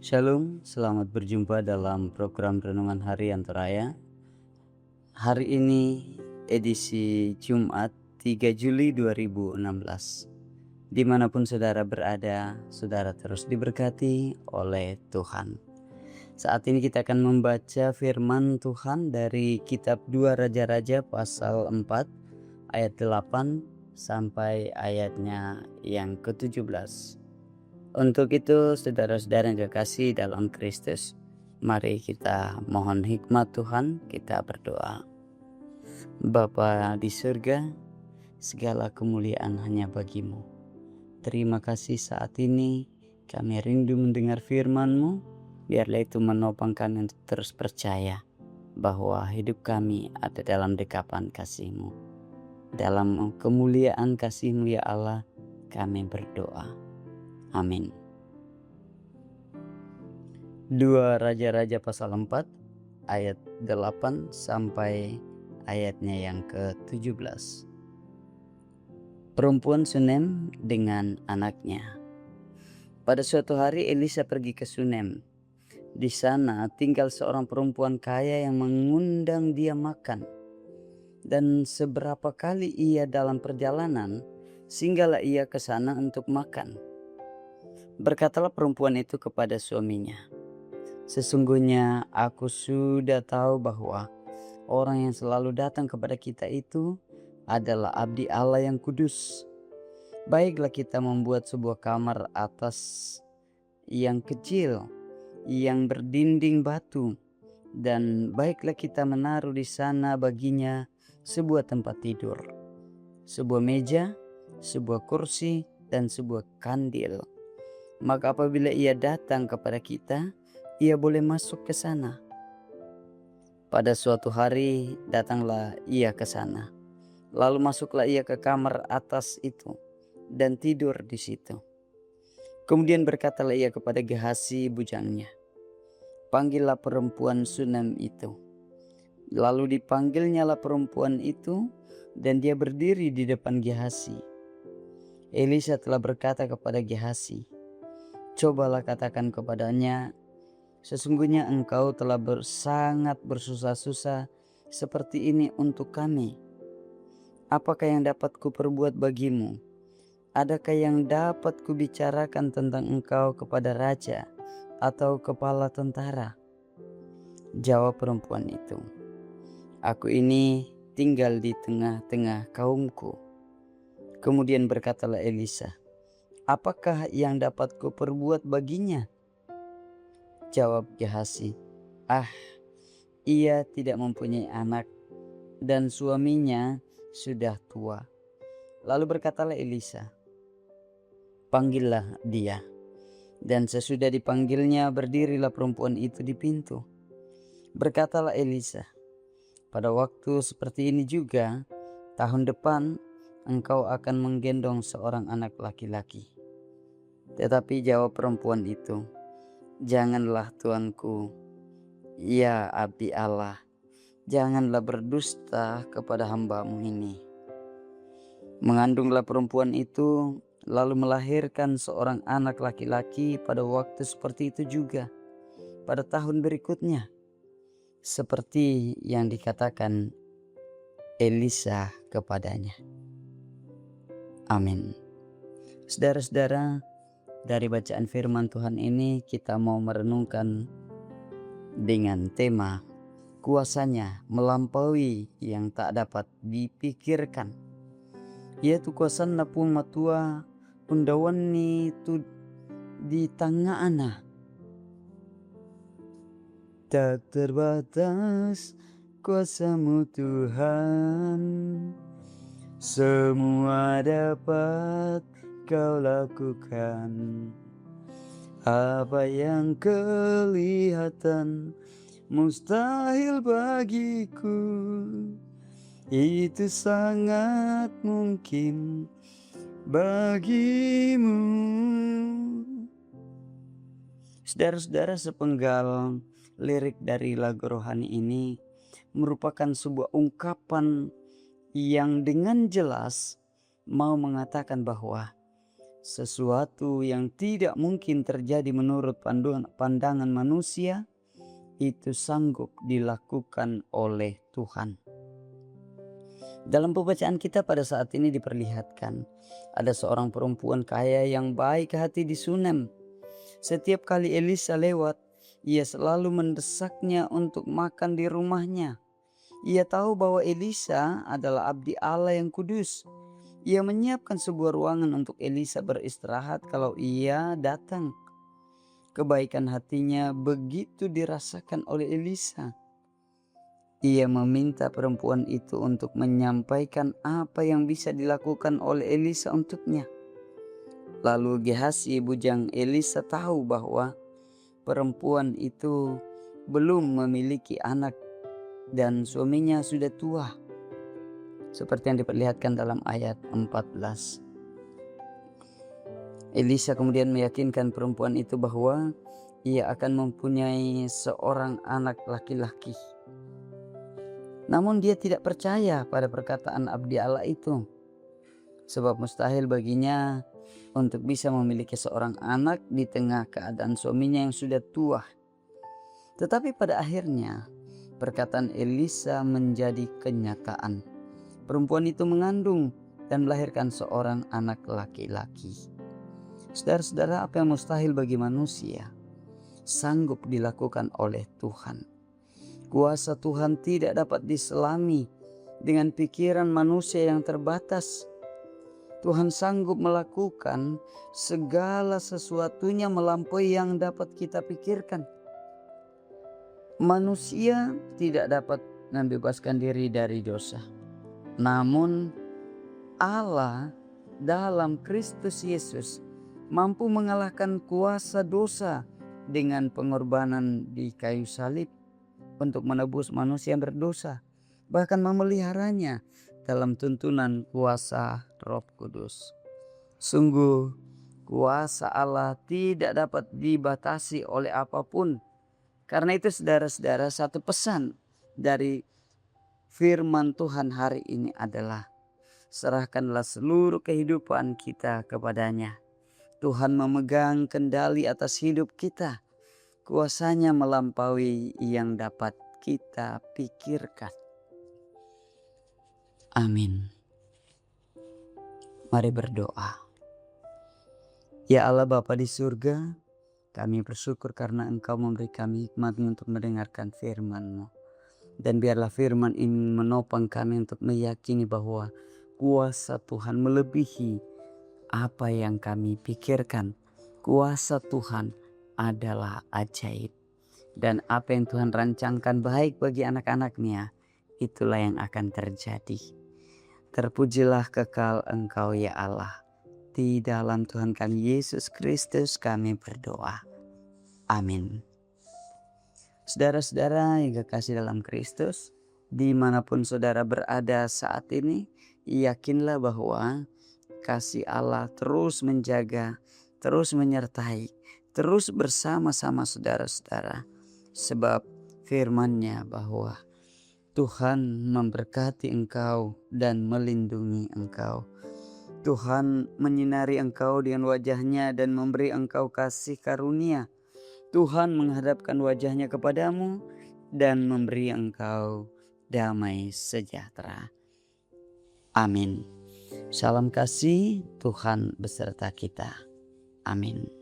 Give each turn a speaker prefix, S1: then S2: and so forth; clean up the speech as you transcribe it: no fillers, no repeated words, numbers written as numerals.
S1: Shalom, selamat berjumpa dalam program Renungan Harian Toraya. Hari ini edisi Jumat 3 Juli 2016. Dimanapun saudara berada, saudara terus diberkati oleh Tuhan. Saat ini kita akan membaca firman Tuhan dari kitab 2 Raja-Raja pasal 4 ayat 8 sampai ayatnya yang ke-17. Untuk itu saudara-saudara yang dikasihi dalam Kristus, mari kita mohon hikmat Tuhan, kita berdoa. Bapa di surga, segala kemuliaan hanya bagi-Mu. Terima kasih saat ini kami rindu mendengar firman-Mu, biarlah itu menopang kami untuk terus percaya bahwa hidup kami ada dalam dekapan kasih-Mu. Dalam kemuliaan kasih-Mu ya Allah, kami berdoa. Amin. 2 Raja-Raja pasal 4 ayat 8 sampai ayatnya yang ke-17. Perempuan Sunem dengan anaknya. Pada suatu hari Elisa pergi ke Sunem. Di sana tinggal seorang perempuan kaya yang mengundang dia makan. Dan seberapa kali ia dalam perjalanan, singgahlah ia ke sana untuk makan. Berkatalah perempuan itu kepada suaminya, "Sesungguhnya aku sudah tahu bahwa orang yang selalu datang kepada kita itu adalah abdi Allah yang kudus. Baiklah kita membuat sebuah kamar atas yang kecil, yang berdinding batu, dan baiklah kita menaruh di sana baginya sebuah tempat tidur, sebuah meja, sebuah kursi, dan sebuah kandil. Maka apabila ia datang kepada kita, ia boleh masuk ke sana." Pada suatu hari datanglah ia ke sana. Lalu masuklah ia ke kamar atas itu dan tidur di situ. Kemudian berkatalah ia kepada Gehasi bujangnya, "Panggillah perempuan Sunem itu." Lalu dipanggilnyalah perempuan itu dan dia berdiri di depan Gehasi. Elisa telah berkata kepada Gehasi, "Cobalah katakan kepadanya, sesungguhnya engkau telah sangat bersusah-susah seperti ini untuk kami. Apakah yang dapat kuperbuat bagimu? Adakah yang dapat kubicarakan tentang engkau kepada raja atau kepala tentara?" Jawab perempuan itu, "Aku ini tinggal di tengah-tengah kaumku." Kemudian berkatalah Elisa, "Apakah yang dapat kuperbuat baginya?" Jawab Gehasi, ia tidak mempunyai anak dan suaminya sudah tua." Lalu berkatalah Elisa, "Panggillah dia." Dan sesudah dipanggilnya berdirilah perempuan itu di pintu. Berkatalah Elisa, "Pada waktu seperti ini juga, tahun depan engkau akan menggendong seorang anak laki-laki." Tetapi jawab perempuan itu, "Janganlah tuanku, ya abdi Allah, janganlah berdusta kepada hamba-Mu ini." Mengandunglah perempuan itu, lalu melahirkan seorang anak laki-laki pada waktu seperti itu juga, pada tahun berikutnya, seperti yang dikatakan Elisa kepadanya. Amin. Saudara-saudara, dari bacaan firman Tuhan ini kita mau merenungkan dengan tema kuasanya melampaui yang tak dapat dipikirkan. Yaitu kuasan pun matua undawan ni tu di tengah ana. Tak terbatas kuasa-Mu Tuhan, semua dapat Kau lakukan. Apa yang kelihatan mustahil bagiku, itu sangat mungkin bagimu. Saudara-saudara, sepenggal lirik dari lagu rohani ini merupakan sebuah ungkapan yang dengan jelas mau mengatakan bahwa Sesuatu yang tidak mungkin terjadi menurut pandangan manusia itu sanggup dilakukan oleh Tuhan. Dalam pembacaan kita pada saat ini diperlihatkan ada seorang perempuan kaya yang baik hati di Sunem. Setiap kali Elisa lewat, ia selalu mendesaknya untuk makan di rumahnya. Ia tahu bahwa Elisa adalah abdi Allah yang kudus. Ia menyiapkan sebuah ruangan untuk Elisa beristirahat kalau ia datang. Kebaikan hatinya begitu dirasakan oleh Elisa. Ia meminta perempuan itu untuk menyampaikan apa yang bisa dilakukan oleh Elisa untuknya. Lalu Gehazi bujang Elisa tahu bahwa perempuan itu belum memiliki anak dan suaminya sudah tua, seperti yang diperlihatkan dalam ayat 14. Elisa kemudian meyakinkan perempuan itu bahwa ia akan mempunyai seorang anak laki-laki. Namun dia tidak percaya pada perkataan abdi Allah itu, sebab mustahil baginya untuk bisa memiliki seorang anak di tengah keadaan suaminya yang sudah tua. Tetapi pada akhirnya perkataan Elisa menjadi kenyataan. Perempuan itu mengandung dan melahirkan seorang anak laki-laki. Saudara-saudara, apa yang mustahil bagi manusia sanggup dilakukan oleh Tuhan. Kuasa Tuhan tidak dapat diselami dengan pikiran manusia yang terbatas. Tuhan sanggup melakukan segala sesuatunya melampaui yang dapat kita pikirkan. Manusia tidak dapat membebaskan diri dari dosa. Namun Allah dalam Kristus Yesus mampu mengalahkan kuasa dosa dengan pengorbanan di kayu salib untuk menebus manusia yang berdosa, bahkan memeliharanya dalam tuntunan kuasa Roh Kudus. Sungguh kuasa Allah tidak dapat dibatasi oleh apapun. Karena itu saudara-saudara, satu pesan dari firman Tuhan hari ini adalah serahkanlah seluruh kehidupan kita kepadanya. Tuhan memegang kendali atas hidup kita. Kuasanya melampaui yang dapat kita pikirkan. Amin. Mari berdoa. Ya Allah Bapa di surga, kami bersyukur karena Engkau memberi kami hikmat untuk mendengarkan firman-Mu. Dan biarlah firman ini menopang kami untuk meyakini bahwa kuasa Tuhan melebihi apa yang kami pikirkan. Kuasa Tuhan adalah ajaib. Dan apa yang Tuhan rancangkan baik bagi anak-anak-Nya, itulah yang akan terjadi. Terpujilah kekal Engkau ya Allah. Di dalam Tuhan kami Yesus Kristus kami berdoa. Amin. Saudara-saudara yang kekasih dalam Kristus, dimanapun saudara berada saat ini, yakinlah bahwa kasih Allah terus menjaga, terus menyertai, terus bersama-sama saudara-saudara. Sebab firman-Nya bahwa Tuhan memberkati engkau dan melindungi engkau. Tuhan menyinari engkau dengan wajah-Nya dan memberi engkau kasih karunia. Tuhan menghadapkan wajah-Nya kepadamu dan memberi engkau damai sejahtera. Amin. Salam kasih, Tuhan beserta kita. Amin.